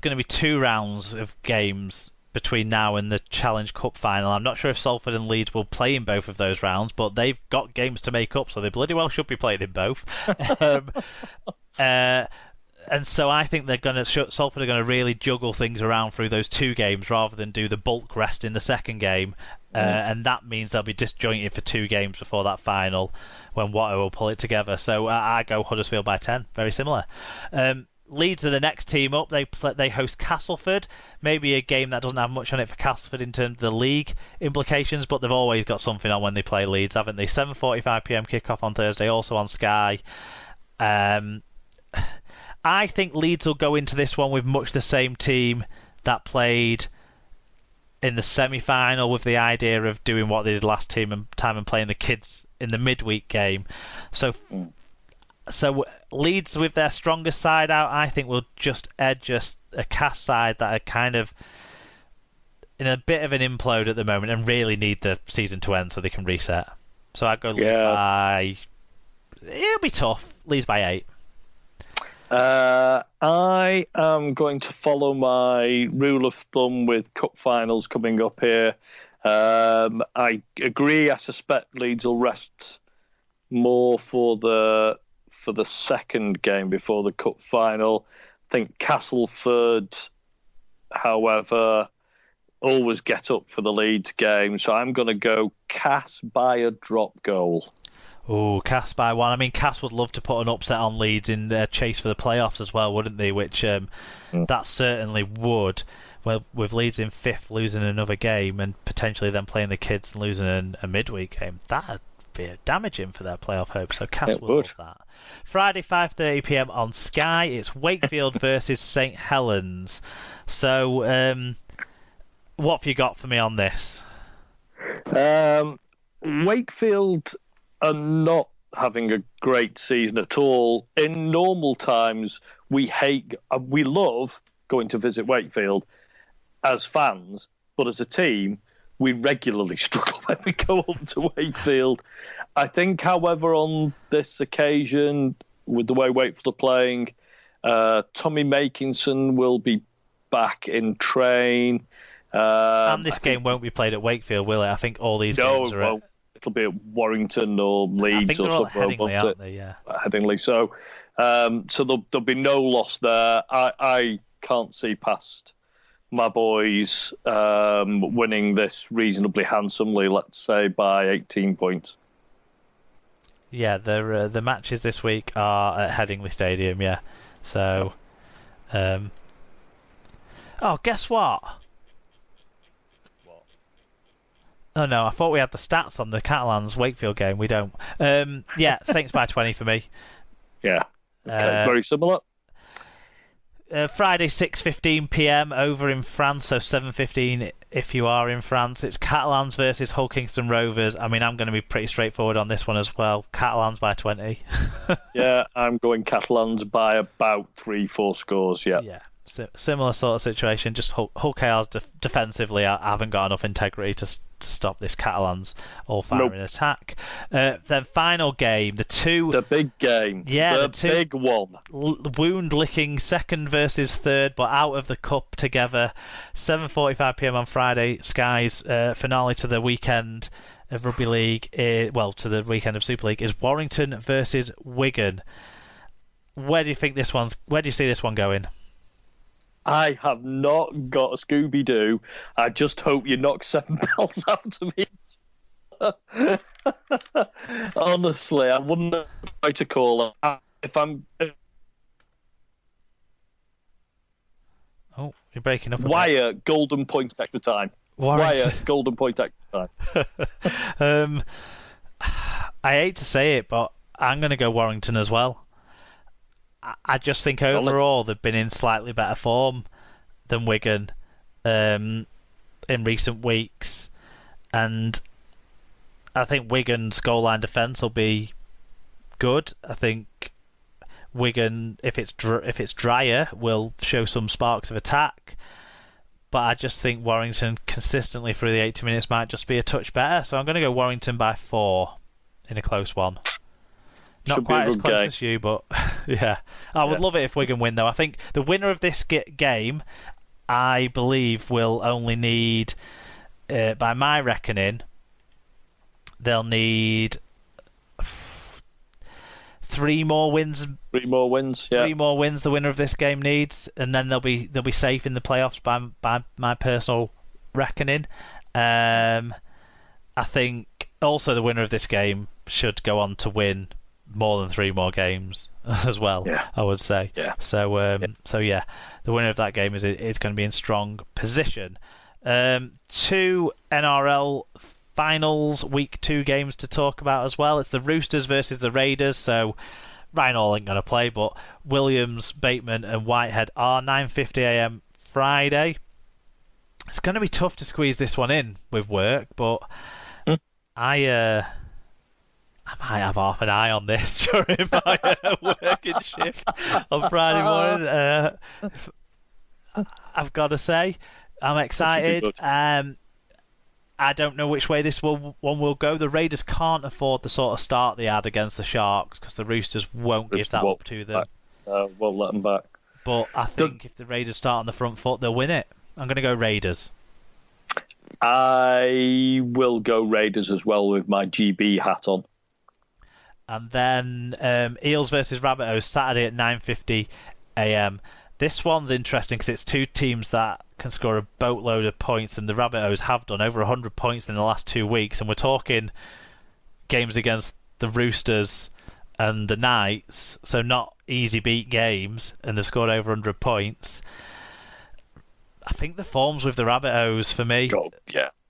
going to be 2 rounds of games between now and the Challenge Cup final. I'm not sure if Salford and Leeds will play in both of those rounds, but they've got games to make up, so they bloody well should be playing in both. And so I think Salford are going to really juggle things around through those 2 games rather than do the bulk rest in the second game. And that means they'll be disjointed for 2 games before that final when Watto will pull it together. So I go Huddersfield by 10. Very similar. Leeds are the next team up. They host Castleford. Maybe a game that doesn't have much on it for Castleford in terms of the league implications, but they've always got something on when they play Leeds, haven't they? 7:45 p.m. kickoff on Thursday, also on Sky. I think Leeds will go into this one with much the same team that played in the semi-final, with the idea of doing what they did last time and playing the kids in the midweek game. So Leeds, with their strongest side out, I think will just edge a Cast side that are kind of in a bit of an implode at the moment and really need the season to end so they can reset. So I'd go Leeds by... It'll be tough. Leeds by 8. I am going to follow my rule of thumb with cup finals coming up here. I agree. I suspect Leeds will rest more for the second game before the cup final. I think Castleford, however, always get up for the Leeds game, so I'm going to go Cass by a drop goal. Oh, Cass by 1. I mean, Cass would love to put an upset on Leeds in their chase for the playoffs as well, wouldn't they? Which that certainly would. Well, with Leeds in 5th, losing another game and potentially then playing the kids and losing a midweek game, that'd be damaging for their playoff hopes. So Cass would love that. Friday, 5:30 p.m. on Sky. It's Wakefield versus St Helens. So, what have you got for me on this? Wakefield are not having a great season at all. In normal times, we love going to visit Wakefield as fans, but as a team, we regularly struggle when we go up to Wakefield. I think, however, on this occasion, with the way Wakefield are playing, Tommy Makinson will be back in train. And this game won't be played at Wakefield, will it? I think all these games are at... It'll be at Warrington or Leeds. I think they're all at Headingley, aren't they? Yeah. Headingley. So there'll be no loss there. I can't see past my boys winning this reasonably handsomely, let's say by 18 points. Yeah, the matches this week are at Headingley Stadium, yeah. So, guess what? Oh no, I thought we had the stats on the Catalans Wakefield game. We don't. Saints by 20 for me. Yeah. Okay, very similar. Friday, 6:15 p.m. over in France, so 7:15 if you are in France. It's Catalans versus Hull Kingston Rovers. I mean, I'm going to be pretty straightforward on this one as well. Catalans by 20. Yeah, I'm going Catalans by about 3-4 scores, yeah. Yeah. Similar sort of situation, just Hull KRs defensively haven't got enough integrity to stop this Catalans all-firing attack. Then final game, the big game, the big one. Wound-licking second versus third, but out of the cup together. 7:45 p.m. on Friday, Sky's finale to the weekend of Rugby League, to the weekend of Super League, is Warrington versus Wigan. Where do you see this one going? I have not got a Scooby-Doo. I just hope you knock 7 bells out of me. Honestly, I wouldn't try to call it. If I'm... Oh, you're breaking up a Wire, bit. Golden point extra time. Wire, golden point extra time. I hate to say it, but I'm going to go Warrington as well. I just think overall they've been in slightly better form than Wigan in recent weeks, and I think Wigan's goal line defence will be good. I think Wigan, if it's drier, will show some sparks of attack, but I just think Warrington consistently through the 80 minutes might just be a touch better. So I'm going to go Warrington by 4 in a close one. Not quite as close as you, but yeah. I would love it if Wigan win, though. I think the winner of this game, I believe, will only need, by my reckoning, they'll need 3 more wins. 3 more wins, yeah. 3 more wins the winner of this game needs, and then they'll be safe in the playoffs by my personal reckoning. I think also the winner of this game should go on to win more than 3 more games as well. Yeah. I would say. Yeah. So the winner of that game is going to be in strong position. 2 NRL finals week 2 games to talk about as well. It's the Roosters versus the Raiders. So Ryan Hall ain't going to play, but Williams, Bateman, and Whitehead are 9:50 a.m. Friday. It's going to be tough to squeeze this one in with work, but I might have half an eye on this during my working shift on Friday morning. I've got to say, I'm excited. I don't know which way this one will go. The Raiders can't afford the sort of start they had against the Sharks because the Roosters won't give that up to them. Won't let them back. But I think if the Raiders start on the front foot, they'll win it. I'm going to go Raiders. I will go Raiders as well with my GB hat on. And then Eels versus Rabbitohs Saturday at 9:50 a.m. This one's interesting because it's 2 teams that can score a boatload of points, and the Rabbitohs have done over 100 points in the last 2 weeks. And we're talking games against the Roosters and the Knights, so not easy beat games, and they've scored over 100 points. I think the form's with the Rabbitohs for me. Got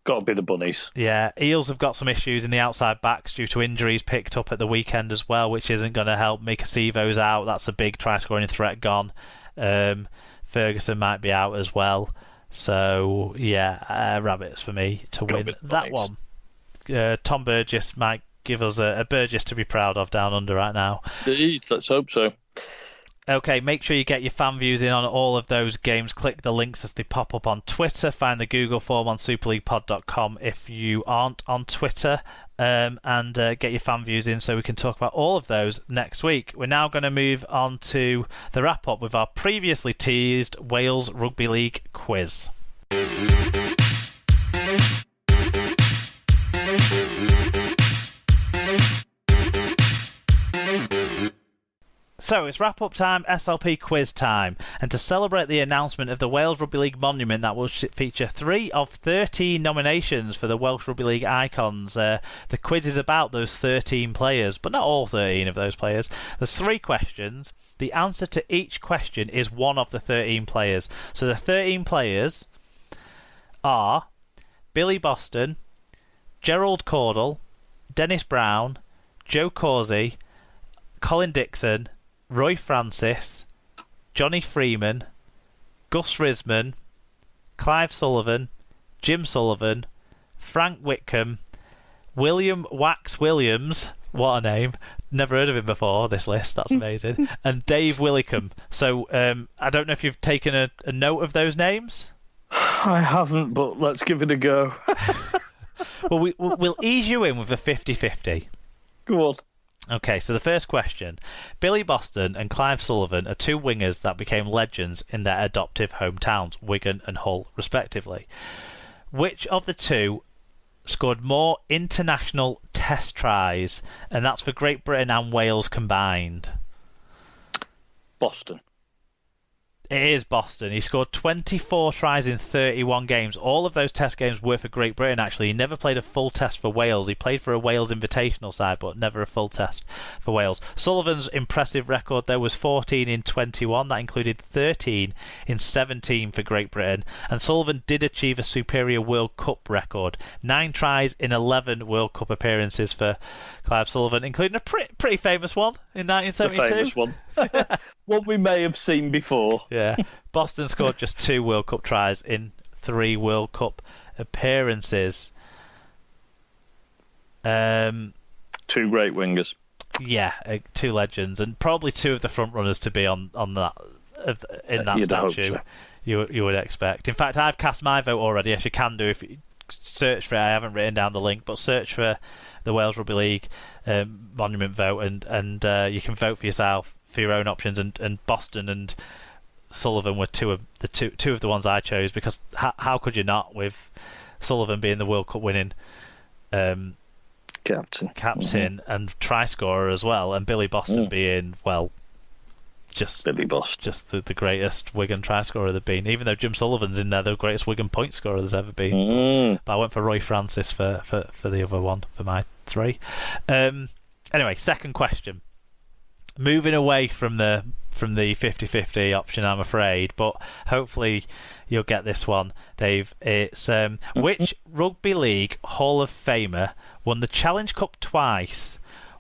to be the Bunnies. Yeah, Eels have got some issues in the outside backs due to injuries picked up at the weekend as well, which isn't going to help. Mika Sivo's out. That's a big try-scoring threat gone. Ferguson might be out as well. So, yeah, Rabbits for me to win that one. Tom Burgess might give us a Burgess to be proud of down under right now. Indeed, let's hope so. Okay, make sure you get your fan views in on all of those games. Click the links as they pop up on Twitter. Find the Google form on superleaguepod.com if you aren't on Twitter. And get your fan views in so we can talk about all of those next week. We're now going to move on to the wrap-up with our previously teased Wales Rugby League quiz. So it's wrap-up time, SLP quiz time. And to celebrate the announcement of the Wales Rugby League monument that will feature 3 of 13 nominations for the Welsh Rugby League icons, the quiz is about those 13 players, but not all 13 of those players. There's 3 questions. The answer to each question is one of the 13 players. So the 13 players are Billy Boston, Gerald Cordell, Dennis Brown, Joe Causey, Colin Dixon, Roy Francis, Johnny Freeman, Gus Risman, Clive Sullivan, Jim Sullivan, Frank Whitcomb, William Wax Williams, what a name, never heard of him before, this list, that's amazing, and Dave Willicombe. So I don't know if you've taken a note of those names? I haven't, but let's give it a go. Well, we'll ease you in with a 50-50. Go on. Okay, so the first question. Billy Boston and Clive Sullivan are 2 wingers that became legends in their adoptive hometowns, Wigan and Hull, respectively. Which of the 2 scored more international test tries, and that's for Great Britain and Wales combined? Boston. It is Boston. He scored 24 tries in 31 games. All of those test games were for Great Britain, actually. He never played a full test for Wales. He played for a Wales invitational side, but never a full test for Wales. Sullivan's impressive record, though, was 14 in 21. That included 13 in 17 for Great Britain. And Sullivan did achieve a superior World Cup record. 9 tries in 11 World Cup appearances for Clive Sullivan, including a pretty famous one in 1972. A famous one. One we may have seen before. Yeah. Boston scored just 2 World Cup tries in 3 World Cup appearances. 2 great wingers. Yeah, 2 legends, and probably 2 of the front runners to be on that in that You'd statue. hope so. You would expect. In fact, I've cast my vote already, as you can do if search for it. I haven't written down the link, but search for the Wales Rugby League Monument Vote, and you can vote for yourself for your own options. And Boston and Sullivan were two of the ones I chose, because how could you not, with Sullivan being the World Cup winning captain and try scorer as well, and Billy Boston being, well, just the greatest Wigan try scorer there's been. Even though Jim Sullivan's in there, the greatest Wigan point scorer there's ever been. But I went for Roy Francis for the other one, for my 3. Anyway, second question. Moving away from the 50-50 option, I'm afraid, but hopefully you'll get this one, Dave. It's which Rugby League Hall of Famer won the Challenge Cup twice,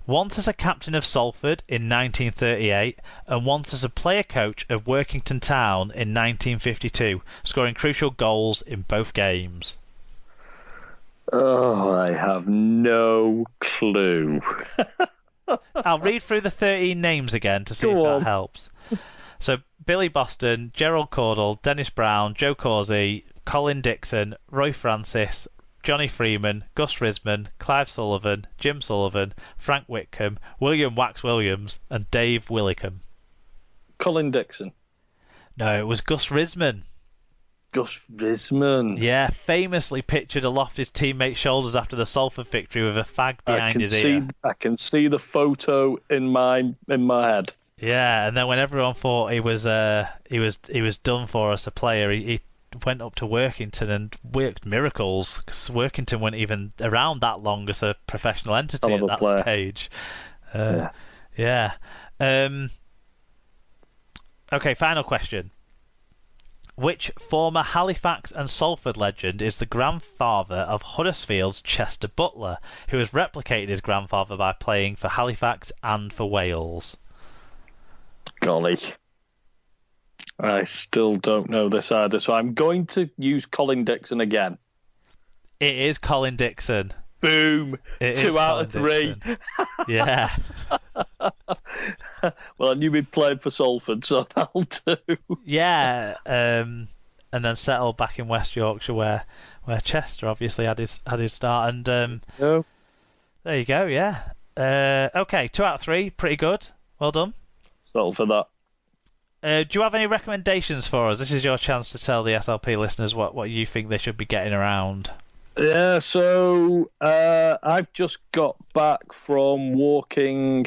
once as a captain of Salford in 1938 and once as a player coach of Workington Town in 1952, scoring crucial goals in both games? Oh, I have no clue. I'll read through the 13 names again to see if that helps. So, Billy Boston, Gerald Cordell, Dennis Brown, Joe Causey, Colin Dixon, Roy Francis, Johnny Freeman, Gus Risman, Clive Sullivan, Jim Sullivan, Frank Whitcomb, William Wax Williams, and Dave Willicombe. Colin Dixon. No, it was Gus Risman. Gus Risman. Yeah, famously pictured aloft his teammates' shoulders after the Salford victory with a fag behind his ear. I can see the photo in my head. Yeah, and then when everyone thought he was done for as a player, he went up to Workington and worked miracles, because Workington weren't even around that long as a professional entity at that stage. Yeah. Okay, final question. Which former Halifax and Salford legend is the grandfather of Huddersfield's Chester Butler, who has replicated his grandfather by playing for Halifax and for Wales? Golly. I still don't know this either, so I'm going to use Colin Dixon again. It is Colin Dixon. Boom! 2 out of 3. Yeah. Well, I knew he'd played for Salford, so that'll do. Yeah, and then settled back in West Yorkshire, where Chester obviously had his start. And there you go. Yeah. Okay, 2 out of 3, pretty good. Well done. Settle for that. Do you have any recommendations for us? This is your chance to tell the SLP listeners what you think they should be getting around. Yeah, so I've just got back from walking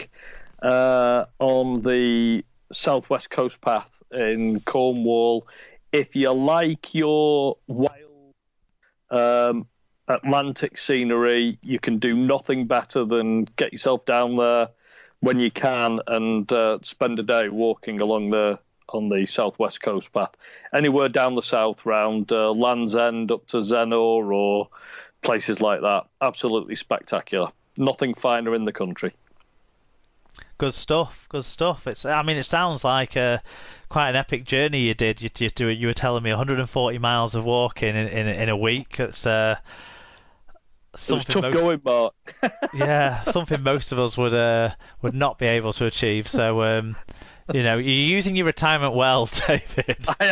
on the Southwest Coast Path in Cornwall. If you like your wild Atlantic scenery, you can do nothing better than get yourself down there when you can and spend a day walking along on the Southwest Coast Path. Anywhere down the south round Land's End up to Zenor or places like that. Absolutely spectacular. Nothing finer in the country. Good stuff. It sounds like quite an epic journey you did. You were telling me 140 miles of walking in a week. It's it was tough going, Mark. Yeah, something most of us would not be able to achieve. So, you're using your retirement well, David. I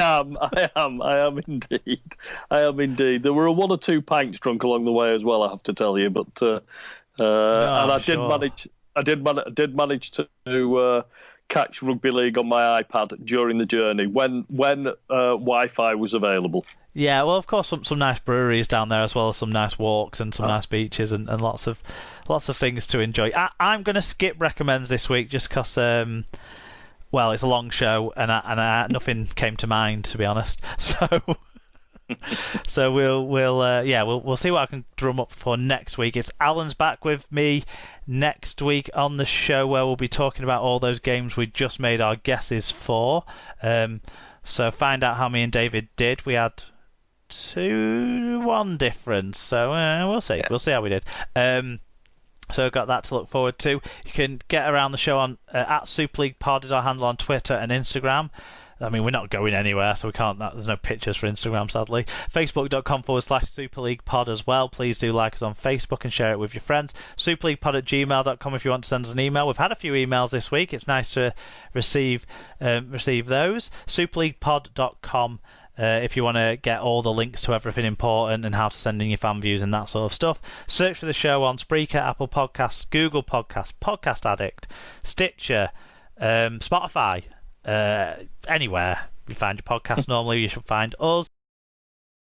am indeed. There were 1 or 2 pints drunk along the way as well, I have to tell you. But and I did manage to catch rugby league on my iPad during the journey when Wi-Fi was available. Yeah, well, of course, some nice breweries down there, as well as some nice walks and some nice beaches and lots of things to enjoy. I'm going to skip recommends this week just because, well, it's a long show and nothing came to mind, to be honest. So we'll see what I can drum up for next week. It's Alan's back with me next week on the show, where we'll be talking about all those games we just made our guesses for. So find out how me and David did. We had 2-1 difference, so we'll see. Yeah. We'll see how we did. So got that to look forward to. You can get around the show on at Super League Pod is our handle on Twitter and Instagram. I mean, we're not going anywhere, so we can't. There's no pictures for Instagram, sadly. Facebook.com/Super League Pod as well. Please do like us on Facebook and share it with your friends. SuperLeaguePod@gmail.com if you want to send us an email. We've had a few emails this week. It's nice to receive those. SuperLeaguePod.com if you want to get all the links to everything important and how to send in your fan views and that sort of stuff. Search for the show on Spreaker, Apple Podcasts, Google Podcasts, Podcast Addict, Stitcher, Spotify, anywhere you find your podcast normally you should find us.